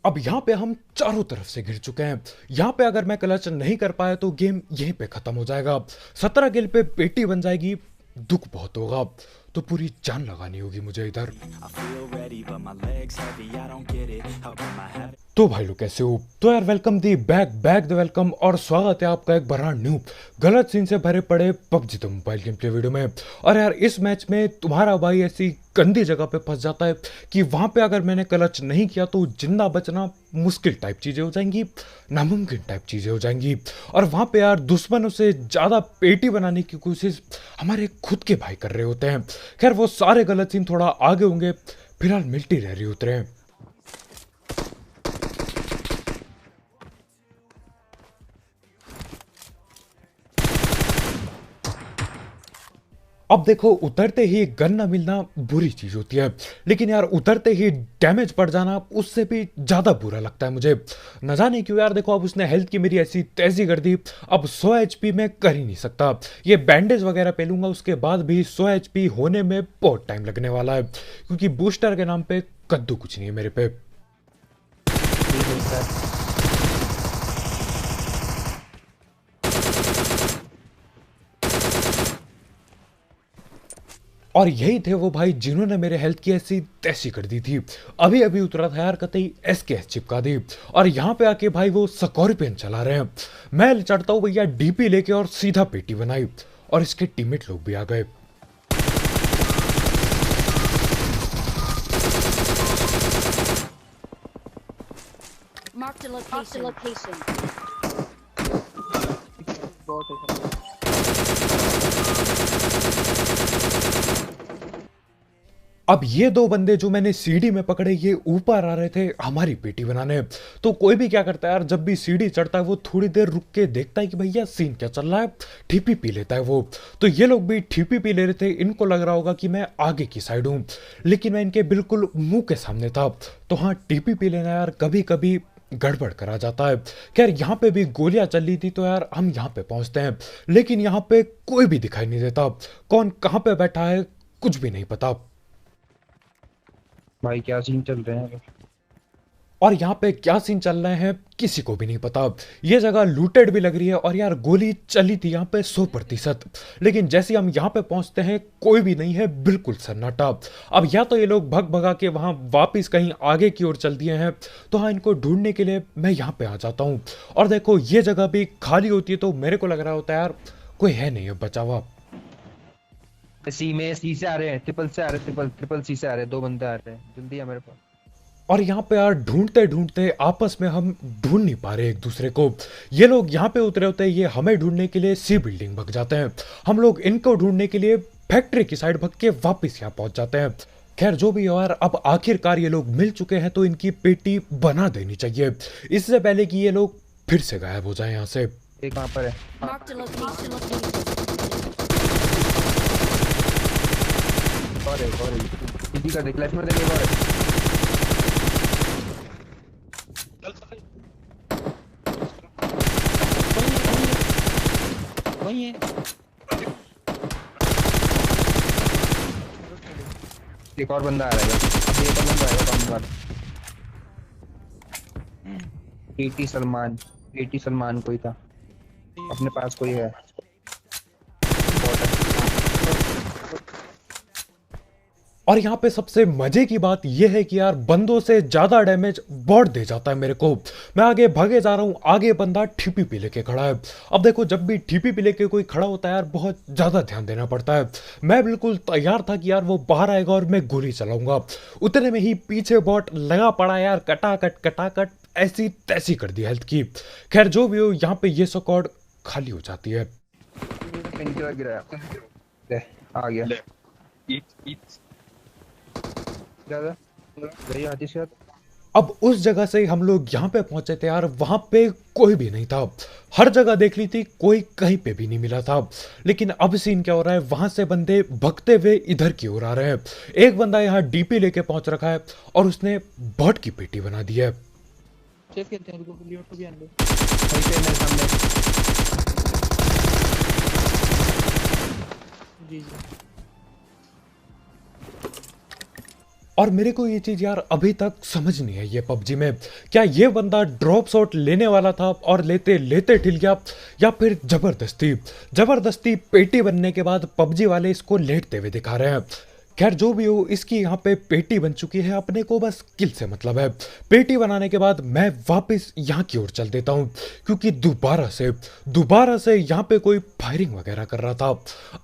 अब यहाँ पे हम चारों तरफ से घिर चुके हैं। यहाँ पे अगर मैं क्लच नहीं कर पाया तो गेम यहीं पे खत्म हो जाएगा। 17 किल पे पेटी बन जाएगी, दुख बहुत होगा। तो पूरी जान लगानी होगी मुझे इधर। तो भाई लोग कैसे हो? तो यार welcome the back back the welcome और स्वागत है आपका एक ब्रांड न्यू गलत सीन से भरे पड़े PUBG the mobile game play video में। और यार इस मैच में तुम्हारा भाई ऐसी गंदी जगह पे फंस जाता है कि वहां पे अगर मैंने क्लच नहीं किया तो जिंदा बचना मुश्किल टाइप चीजें हो जाएंगी, नामुमकिन टाइप चीजें हो जाएंगी। और वहां पे यार दुश्मनों से ज्यादा पेटी बनाने की कोशिश हमारे खुद के भाई कर रहे होते हैं। खैर वो सारे गलत सीन थोड़ा आगे होंगे, फिलहाल मिल्टी रह रही उतरे हैं। अब देखो उतरते ही गन ना मिलना बुरी चीज होती है, लेकिन यार उतरते ही डैमेज पड़ जाना उससे भी ज्यादा बुरा लगता है मुझे। न जाने क्यों यार। देखो अब उसने हेल्थ की मेरी ऐसी तेजी कर दी, अब 100 एचपी में कर ही नहीं सकता। ये बैंडेज वगैरह पे लूंगा उसके बाद भी 100 एचपी होने में बहुत टाइम लगने वाला है, क्योंकि बूस्टर के नाम पे कद्दू कुछ नहीं है मेरे पे। और यही थे वो भाई जिन्होंने मेरे हेल्थ की ऐसी तैसी कर दी थी। अभी अभी उतरा था यार, कतई एसकेएस चिपका दी और यहाँ पे आके भाई वो स्कॉर्पियन चला रहे हैं। मैं चढ़ता हूँ भैया डीपी लेके और सीधा पेटी बनाई, और इसके टीममेट लोग भी आ गए। Marked a location. अब ये दो बंदे जो मैंने सीढ़ी में पकड़े ये ऊपर आ रहे थे हमारी पेटी बनाने। तो कोई भी क्या करता है यार, जब भी सीढ़ी चढ़ता है वो थोड़ी देर रुक के देखता है कि भैया सीन क्या चल रहा है, ठीपी पी लेता है वो। तो ये लोग भी ठीपी पी ले रहे थे। इनको लग रहा होगा कि मैं आगे की साइड हूँ, लेकिन मैं इनके बिल्कुल मुंह के सामने था। तो हाँ, टीपी पी लेना यार कभी कभी गड़बड़ करा जाता है। खैर यहाँ पे भी गोलियां चल रही थी, तो यार हम यहाँ पे पहुंचते हैं, लेकिन यहाँ पे कोई भी दिखाई नहीं देता। कौन कहाँ पे बैठा है कुछ भी नहीं पता। भाई क्या सीन चल रहे हैं? और यहाँ पे क्या सीन चल रहे हैं किसी को भी नहीं पता। ये जगह लूटेड भी लग रही है और यार गोली चली थी यहाँ पे 100%। लेकिन जैसे ही हम यहाँ पे पहुंचते हैं कोई भी नहीं है, बिल्कुल सन्नाटा। अब या तो ये लोग भग भगा के वहां वापिस कहीं आगे की ओर चल दिए हैं, तो हाँ इनको ढूंढने के लिए मैं यहाँ पे आ जाता हूँ। और देखो ये जगह भी खाली होती है, तो मेरे को लग रहा होता है यार कोई है नहीं अब बचा हुआ। सी से आ रहे हैं, ट्रिपल से आ रहे हैं, ट्रिपल सी से आ रहे हैं, दो बंदे आ रहे हैं, जल्दी आ मेरे पास। और यहाँ पे यार ढूंढते ढूंढते आपस में हम ढूंढ नहीं पा रहे एक दूसरे को। ये लोग यहाँ पे उतरे होते हैं, ये हमें ढूंढने के लिए सी बिल्डिंग भग जाते हैं, हम लोग इनको ढूंढने के लिए फैक्ट्री की साइड भग के वापस यहाँ पहुंच जाते हैं। खैर जो भी हो यार, अब आखिरकार ये लोग मिल चुके हैं, तो इनकी पेटी बना देनी चाहिए इससे पहले कि ये लोग फिर से गायब हो जाए यहाँ से। एक कहाँ पर है? Marked a location. और है सीधी का देख, लेफ्ट में देख, एक और है। वही है। एक और बंदा आ रहा है, अब एक और बंदा आएगा काम कर। एटी सलमान कोई था, अपने पास कोई है। और यहाँ पे सबसे मजे की बात यह है कि यार बंदों से ज्यादा डैमेज बॉट दे जाता है मेरे को। मैं आगे भागे जा रहा हूँ, आगे बंदा ठीपी पी लेके खड़ा है। अब देखो जब भी ठीपी पी लेके कोई खड़ा होता है यार बहुत ज्यादा ध्यान देना पड़ता है। मैं बिल्कुल तैयार था कि यार वो बाहर आएगा और मैं गोली चलाऊंगा, उतने में ही पीछे बॉट लगा पड़ा यार, कटाकट ऐसी तैसी कर दी हेल्थ की। खैर जो भी हो, यहाँ पे ये स्क्वाड खाली हो जाती है। आ गया ज्यादा गई आती से। अब उस जगह से हम लोग यहाँ पे पहुंचे थे यार, वहां पे कोई भी नहीं था। हर जगह देख ली थी, कोई कहीं पे भी नहीं मिला था। लेकिन अब सीन क्या हो रहा है, वहां से बंदे भगते हुए इधर की ओर आ रहे हैं। एक बंदा यहाँ डीपी लेके पहुंच रखा है और उसने बॉट की पेटी बना दी है। चेक करते हैं, रुको लियो तो भी आने दो। वहीं पे मेरे सामने जी जी। और मेरे को ये चीज यार अभी तक समझ नहीं है ये पबजी में, क्या ये बंदा ड्रॉप शॉट लेने वाला था और लेते लेते ठिल गया, या फिर जबरदस्ती जबरदस्ती पेटी बनने के बाद पबजी वाले इसको लेटते हुए दिखा रहे हैं। खैर जो भी हो, इसकी यहाँ पे पेटी बन चुकी है, अपने को बस किल से मतलब है। पेटी बनाने के बाद मैं वापस यहाँ की ओर चल देता हूँ, क्योंकि दोबारा से यहाँ पे कोई फायरिंग वगैरह कर रहा था।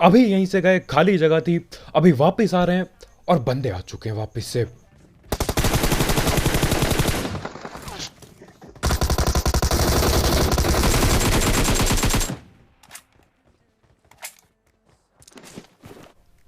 अभी यहीं से गए, खाली जगह थी, अभी वापस आ रहे हैं और बंदे आ चुके हैं वापस से।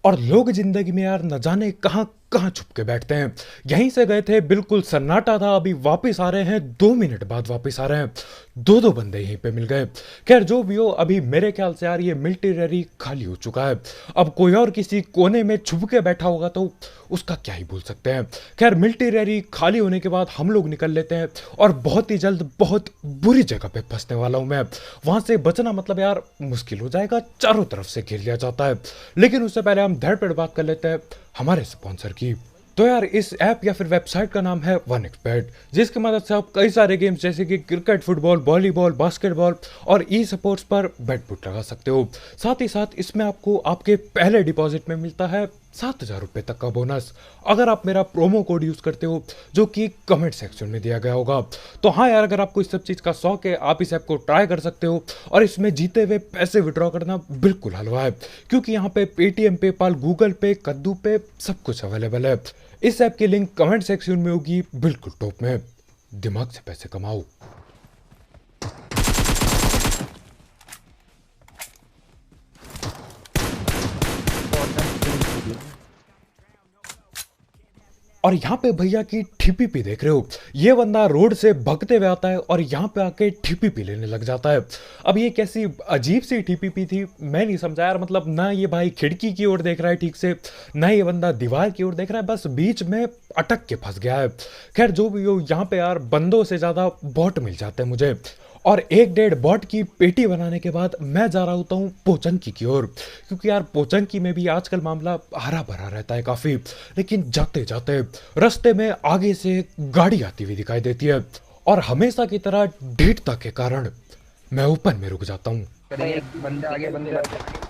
और लोग जिंदगी में यार न जाने कहां कहां छुप के बैठते हैं। यहीं से गए थे, बिल्कुल सन्नाटा था, अभी वापस आ रहे हैं, 2 मिनट बाद वापस आ रहे हैं, दो बंदे यहीं पे मिल गए। खैर जो भी हो, अभी मेरे ख्याल से यार ये मिलिट्री खाली हो चुका है। अब कोई और किसी कोने में छुप के बैठा होगा तो उसका क्या ही बोल सकते हैं। खैर मिलिट्री खाली होने के बाद हम लोग निकल लेते हैं, और बहुत ही जल्द बहुत बुरी जगह पे फंसने वाला हूं मैं। वहां से बचना मतलब यार मुश्किल हो जाएगा, चारों तरफ से घेर लिया जाता है। लेकिन उससे पहले हम धड़ पे बात कर लेते हैं हमारे स्पॉन्सर की। तो यार इस ऐप या फिर वेबसाइट का नाम है 1xBet, जिसकी मदद से आप कई सारे गेम्स जैसे कि क्रिकेट, फुटबॉल, वॉलीबॉल, बास्केटबॉल और ई स्पोर्ट्स पर बेट बुट लगा सकते हो। साथ ही साथ इसमें आपको आपके पहले डिपॉजिट में मिलता है 7,000 रुपये तक का बोनस, अगर आप मेरा प्रोमो कोड यूज करते हो, जो कि कमेंट सेक्शन में दिया गया होगा। तो हाँ यार, अगर आपको इस सब चीज का शौक है, आप इस ऐप को ट्राई कर सकते हो, और इसमें जीते हुए पैसे विड्रॉ करना बिल्कुल हलवा है, क्योंकि यहाँ पे पेटीएम, पेपाल, गूगल पे, कद्दू पे सब कुछ अवेलेबल है। इस ऐप की लिंक कमेंट सेक्शन में होगी, बिल्कुल टॉप में। दिमाग से पैसे कमाओ। और यहाँ पे भैया की ठीपीपी देख रहे हो, ये बंदा रोड से भगते हुए आता है और यहाँ पे आके ठीपीपी लेने लग जाता है। अब ये कैसी अजीब सी ठीपीपी थी, मैं नहीं समझा यार। मतलब ना ये भाई खिड़की की ओर देख रहा है ठीक से, ना ये बंदा दीवार की ओर देख रहा है, बस बीच में अटक के फंस गया है। खैर जो भी हो, यहाँ पे यार बंदों से ज्यादा बॉट मिल जाते हैं मुझे, और 1-1.5 बॉट की पेटी बनाने के बाद मैं जा रहा होता हूँ पोचंकी की ओर, क्योंकि यार पोचंकी में भी आजकल मामला हरा भरा रहता है काफी। लेकिन जाते जाते रास्ते में आगे से गाड़ी आती हुई दिखाई देती है, और हमेशा की तरह ढीठता के कारण मैं ओपन में रुक जाता हूँ। बंदे आगे, बंदे आगे।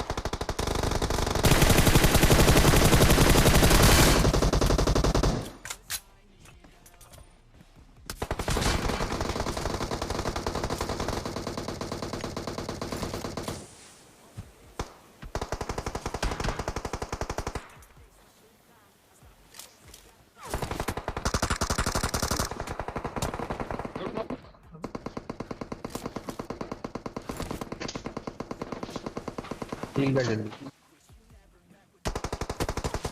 ठीक है जल्दी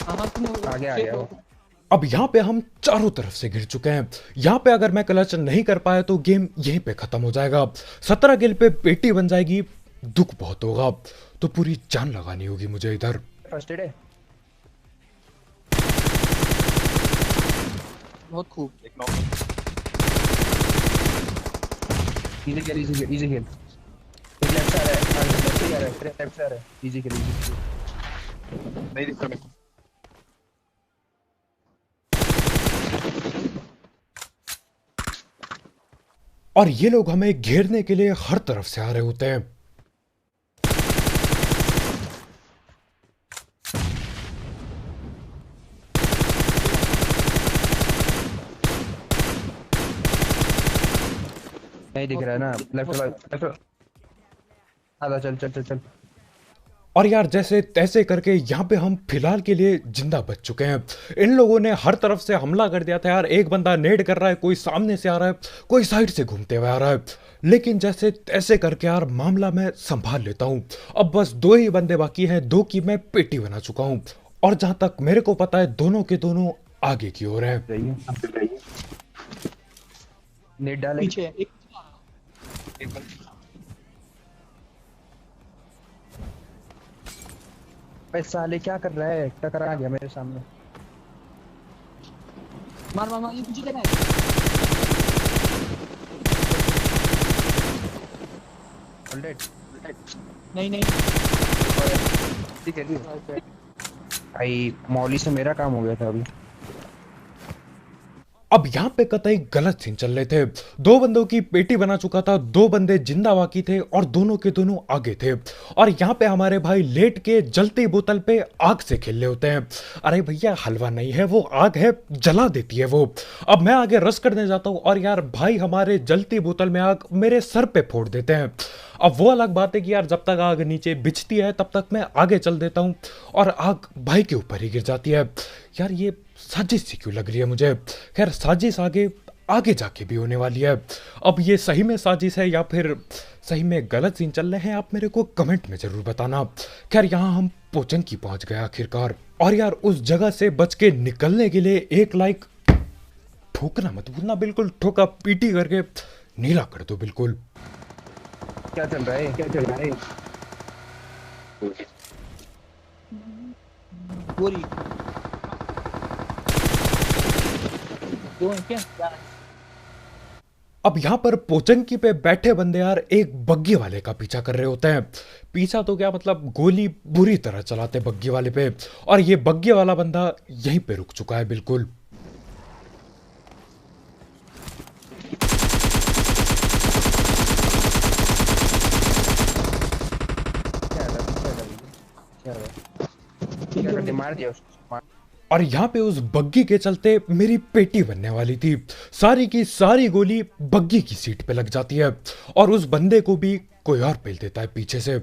हाँ तुम आगे आ गया वो। अब यहाँ पे हम चारों तरफ से घिर चुके हैं। यहाँ पे अगर मैं क्लच नहीं कर पाया तो गेम यहीं पे खत्म हो जाएगा। 17 किल पे पेटी बन जाएगी, दुख बहुत होगा, तो पूरी जान लगानी होगी मुझे इधर। फर्स्ट एड है। बहुत खूब। इजी खेल, इजी खेल, इजी खेल। एक लेफ्ट से आ रहा है, लेफ्ट से आ रहा है, लेफ्ट से आ रहा है। इजी खेल, इजी खेल। नहीं दिख रहा मेरे को। और ये लोग हमें घेरने के लिए हर तरफ से आ रहे होते हैं। नहीं दिख रहा है ना, लेफ्ट आधा। चल चल चल चल। और यार जैसे तैसे करके यहाँ पे हम फिलहाल के लिए जिंदा बच चुके हैं। इन लोगों ने हर तरफ से हमला कर दिया था यार। एक बंदा नेड कर रहा है, कोई सामने से आ रहा है, कोई साइड से घूमते हुए आ रहा है, लेकिन जैसे तैसे करके यार मामला मैं संभाल लेता हूँ। अब बस 2 ही बंदे बाकी हैं, 2 की मैं पेटी बना चुका हूँ, और जहां तक मेरे को पता है दोनों के दोनों आगे की ओर है। नेट डाले पीछे है एक। भाई साले क्या कर रहा है, टकरा गया मेरे सामने। मार मार मार, ये पीछे क्या है? ऑलराइट। नहीं नहीं ठीक है भाई, मौली से मेरा काम हो गया था अभी। अब यहाँ पे कतई गलत सीन चल रहे थे। दो बंदों की पेटी बना चुका था, दो बंदे जिंदा बाकी थे और दोनों के दोनों आगे थे। और यहाँ पे हमारे भाई लेट के जलती बोतल पे आग से खेल रहे होते हैं। अरे भैया हलवा नहीं है वो आग है, जला देती है वो। अब मैं आगे रस करने जाता हूँ और यार भाई हमारे जलती बोतल में आग मेरे सर पे फोड़ देते हैं। अब वो अलग बात है कि यार जब तक आग नीचे बिछती है तब तक मैं आगे चल देता हूँ और आग भाई के ऊपर ही गिर जाती है। यार ये साजिश सी क्यों लग रही है मुझे। खैर साजिश आगे आगे जाके भी होने वाली है। अब ये सही में साजिश है या फिर सही में गलत सीन चल रहे हैं, आप मेरे को कमेंट में जरूर बताना। खैर यहाँ हम पोचंकी पहुंच गए आखिरकार। और यार उस जगह से बच के निकलने के लिए एक लाइक ठोकना मत भूलना, बिल्कुल ठोका पीटी करके नीला कर दो बिल्कुल। क्या चल रहा है, क्या चल रहा है? गोरी दो हैं क्या? अब यहाँ पर पोचंकी पे बैठे बंदे यार एक बग्गी वाले का पीछा कर रहे होते हैं। पीछा तो क्या मतलब गोली बुरी तरह चलाते बग्गी वाले पे। और ये बग्गी वाला बंदा यहीं पे रुक चुका है बिल्कुल। मार दिया उसको, मार। और यहाँ पे उस बग्गी के चलते मेरी पेटी बनने वाली थी। सारी की सारी गोली बग्गी की सीट पे लग जाती है और उस बंदे को भी कोई और पेल देता है पीछे से।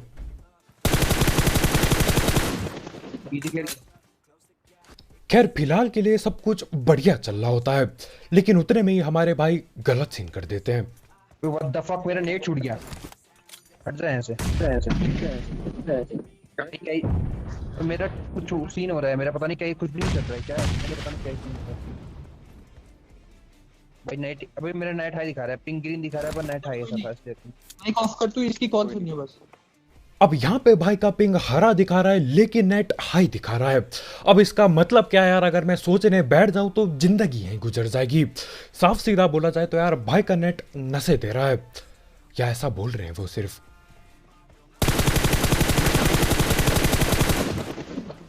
खैर फिलहाल के लिए सब कुछ बढ़िया चल रहा होता है, लेकिन उतने में ही हमारे भाई गलत सीन कर देते हैं। What the fuck, मेरा नेट छूट गया। हट जा यहाँ से, मेरा कुछ सीन हो रहा है, मेरा पता नहीं क्या, कुछ भी नहीं चल रहा है। क्या मुझे पता नहीं क्या सीन हो रहा है भाई। नाइट अभी मेरा नाइट हाई दिखा रहा है, पिंक ग्रीन दिखा रहा है, पर नाइट हाई है सब फास्ट। माइक ऑफ कर तू, इसकी कॉल सुनियो बस। अब यहाँ पे भाई का पिंग हरा दिखा रहा है लेकिन नेट हाई दिखा रहा है। अब इसका मतलब क्या है यार, अगर मैं सोचने बैठ जाऊं तो जिंदगी यहीं गुजर जाएगी। साफ सीधा बोला जाए तो यार भाई का नेट नशे दे रहा है, या ऐसा बोल रहे हैं वो सिर्फ।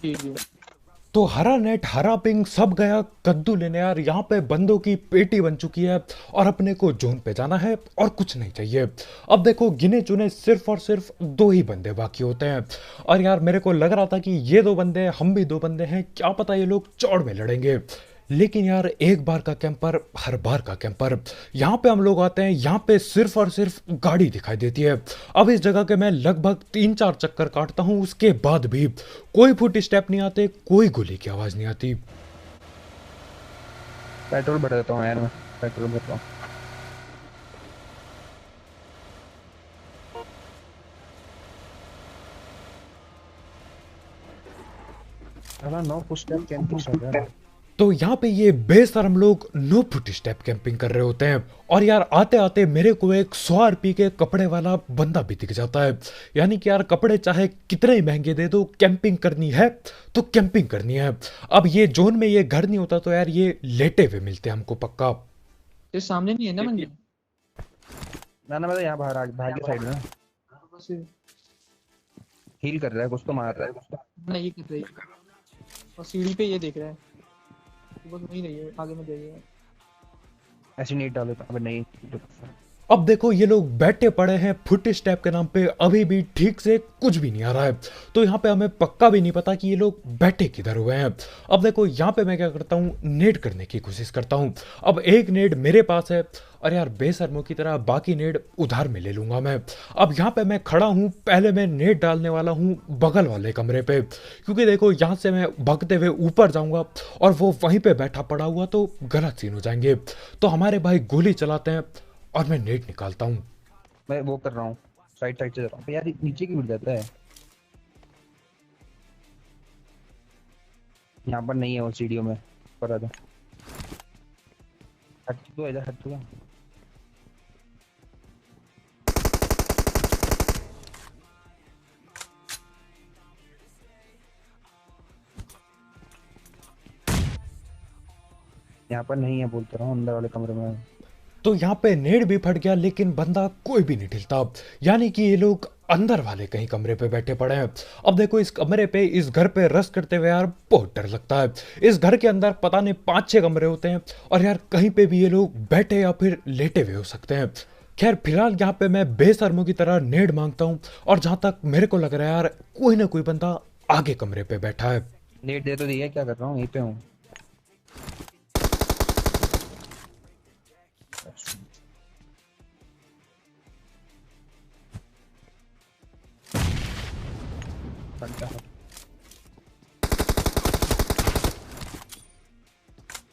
जी जी तो हरा नेट हरा पिंग सब गया कद्दू लेने यार। यहाँ पे बंदों की पेटी बन चुकी है और अपने को जोन पे जाना है और कुछ नहीं चाहिए। अब देखो गिने चुने सिर्फ और सिर्फ दो ही बंदे बाकी होते हैं। और यार मेरे को लग रहा था कि ये दो बंदे हम भी दो बंदे हैं, क्या पता ये लोग चौड़ में लड़ेंगे। लेकिन यार एक बार का कैंपर हर बार का कैंपर। यहाँ पे हम लोग आते हैं, यहाँ पे सिर्फ और सिर्फ गाड़ी दिखाई देती है। अब इस जगह के मैं लगभग 3-4 चक्कर काटता हूँ, उसके बाद भी कोई फुट स्टेप नहीं आते, कोई गोली की आवाज नहीं आती। पेट्रोल भर देता हूँ यार, मैं पेट्रोल भरता हूँ। नो फुट स्टेप कैंपिंग चल रहा है। तो यहाँ पे ये बेशरम लोग नो फुट स्टेप कैंपिंग कर रहे होते हैं। और यार आते आते मेरे को एक 100 रुपये के कपड़े वाला बंदा भी दिख जाता है। यानी कि यार कपड़े चाहे कितने ही महंगे दे दो, कैंपिंग करनी है तो कैंपिंग करनी है। अब ये जोन में ये घर नहीं होता तो यार ये लेटे हुए मिलते हैं हमको पक्का। तेरे सामने नहीं है ना मंदिर? ना मैं तो यहाँ बाहर बाहर की साइड में बस हील कर रहा है, कुछ तो मार रहा है, कुछ तो। नहीं, ये कर रही है और सीढ़ी पे ये देख रहा है, तो बस वहीं रही है, आगे में जाइए। ऐसे नहीं डालो अब नहीं। अब देखो ये लोग बैठे पड़े हैं फुट स्टेप के नाम पे, अभी भी ठीक से कुछ भी नहीं आ रहा है। तो यहाँ पे हमें पक्का भी नहीं पता कि ये लोग बैठे किधर हुए हैं। अब देखो यहाँ पे मैं क्या करता हूँ, नेड करने की कोशिश करता हूँ। अब एक नेड मेरे पास है और यार बेशर्मों की तरह बाकी नेड उधार में ले लूंगा मैं। अब यहाँ पे मैं खड़ा हूँ, पहले मैं नेड डालने वाला हूँ बगल वाले कमरे पे, क्योंकि देखो यहाँ से मैं भागते हुए ऊपर जाऊंगा और वो वहीं पे बैठा पड़ा हुआ तो गलत सीन हो जाएंगे। तो हमारे भाई गोली चलाते हैं और मैं नेट निकालता हूँ। मैं वो कर रहा हूँ, साइड साइड से जा रहा हूँ यार, नीचे की उड़ जाता है। यहाँ पर नहीं है वो सीढ़ियों में, पर आजा हट तो इधर हट तो। यहाँ पर नहीं है, बोलता रहा हूँ, अंदर वाले कमरे में। तो यहाँ पे नेड भी फट गया लेकिन बंदा कोई भी नहीं ढिलता। यानी कि ये लोग अंदर वाले कहीं कमरे पे बैठे पड़े हैं। अब देखो इस कमरे पे, इस घर पे रस करते हुए यार बहुत डर लगता है। इस घर के अंदर पता नहीं 5-6 कमरे होते हैं और यार कहीं पे भी ये लोग बैठे या फिर लेटे हुए हो सकते हैं। खैर फिलहाल यहाँ पे मैं बेशर्मों की तरह नेड मांगता हूँ और जहां तक मेरे को लग रहा है यार कोई ना कोई बंदा आगे कमरे पे बैठा है। नेट दे तो दिया, क्या कर रहा हूँ, यहीं पे हूँ।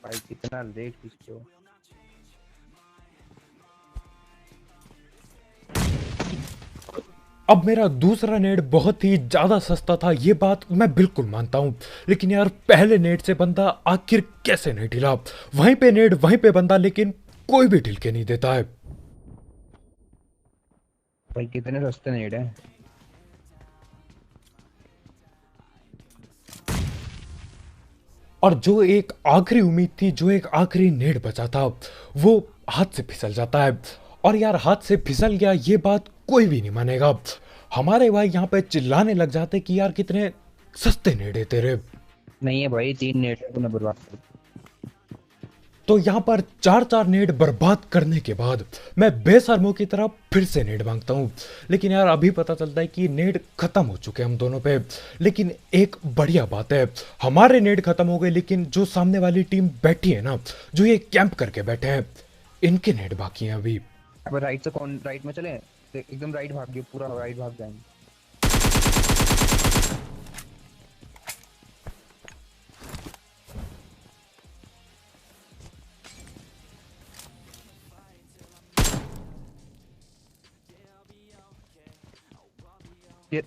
भाई कितना लेट खींचते हो। अब मेरा दूसरा नेट बहुत ही ज्यादा सस्ता था, ये बात मैं बिल्कुल मानता हूं, लेकिन यार पहले नेट से बंदा आखिर कैसे नहीं ढिला। वहीं पे नेट, वहीं पे बंदा, लेकिन कोई भी ढिल के नहीं देता है। भाई कितने सस्ते नेट हैं। और जो एक आखिरी उम्मीद थी, जो एक आखिरी नेट बचा था, वो हाथ से फिसल जाता है। और यार हाथ से फिसल गया ये बात कोई भी नहीं मानेगा। हमारे भाई यहाँ पे चिल्लाने लग जाते कि यार कितने सस्ते नेट है तेरे। नहीं है भाई, 3 नेट है, तूने बर्बाद कर दिया। तो यहाँ पर 4-4 नेट बर्बाद करने के बाद मैं बेशर्मों की तरह फिर से नेट मांगता हूँ, लेकिन यार अभी पता चलता है कि नेट खत्म हो चुके हैं हम दोनों पे। लेकिन एक बढ़िया बात है, हमारे नेट खत्म हो गए, लेकिन जो सामने वाली टीम बैठी है ना, जो ये कैंप करके बैठे हैं, इनके नेट बाकी हैं अभी। अब राइट से कौन, राइट में चले, एकदम राइट भाग गए, पूरा राइट भाग जाएंगे। ये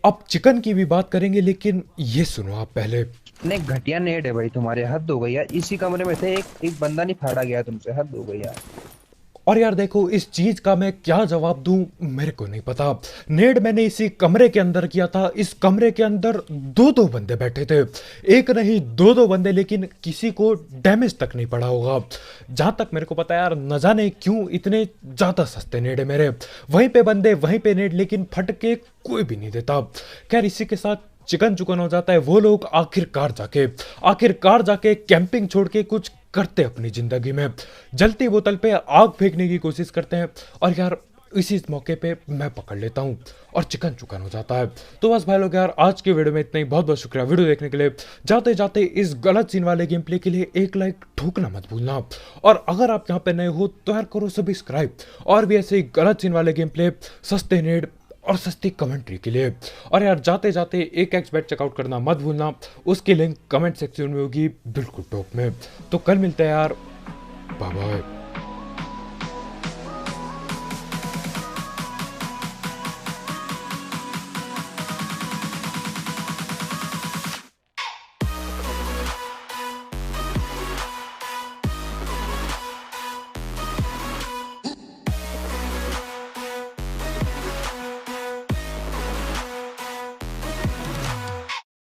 अब चिकन की भी बात करेंगे, लेकिन ये सुनो आप पहले। नहीं, घटिया नेट है भाई तुम्हारे, हद हो गई यार। इसी कमरे में से एक बंदा नहीं फाड़ा गया तुमसे, हद हो गई यार। और यार देखो इस चीज का मैं क्या जवाब दूं मेरे को नहीं पता। नेड मैंने इसी कमरे के अंदर किया था। इस कमरे के अंदर 2-2 बंदे बैठे थे, एक नहीं 2-2 बंदे, लेकिन किसी को डैमेज तक नहीं पड़ा होगा। जहां तक मेरे को पता है यार, न जाने क्यों इतने ज्यादा सस्ते नेड है मेरे। वहीं पे बंदे, वहीं पे नेड, लेकिन फट के कोई भी नहीं देता। खैर इसी के साथ चिकन चुकन हो जाता है। वो लोग आखिरकार जाके कैंपिंग छोड़ के कुछ करते अपनी जिंदगी में, जलती बोतल पे आग फेंकने की कोशिश करते हैं। और यार इसी मौके पे मैं पकड़ लेता हूँ और चिकन चुकन हो जाता है। तो बस भाई लोग यार आज के वीडियो में इतना ही। बहुत बहुत शुक्रिया वीडियो देखने के लिए। जाते जाते इस गलत सीन वाले गेम प्ले के लिए एक लाइक ठोकना मत भूलना। और अगर आप यहाँ पे नए हो तो यार करो सब्सक्राइब, और भी ऐसे ही गलत सीन वाले गेम प्ले, सस्ते नेड और सस्ती कमेंट्री के लिए। और यार जाते जाते एक XBet चेकआउट करना मत भूलना, उसकी लिंक कमेंट सेक्शन में होगी बिल्कुल टॉप में। तो कल मिलते हैं यार, बाय बाय।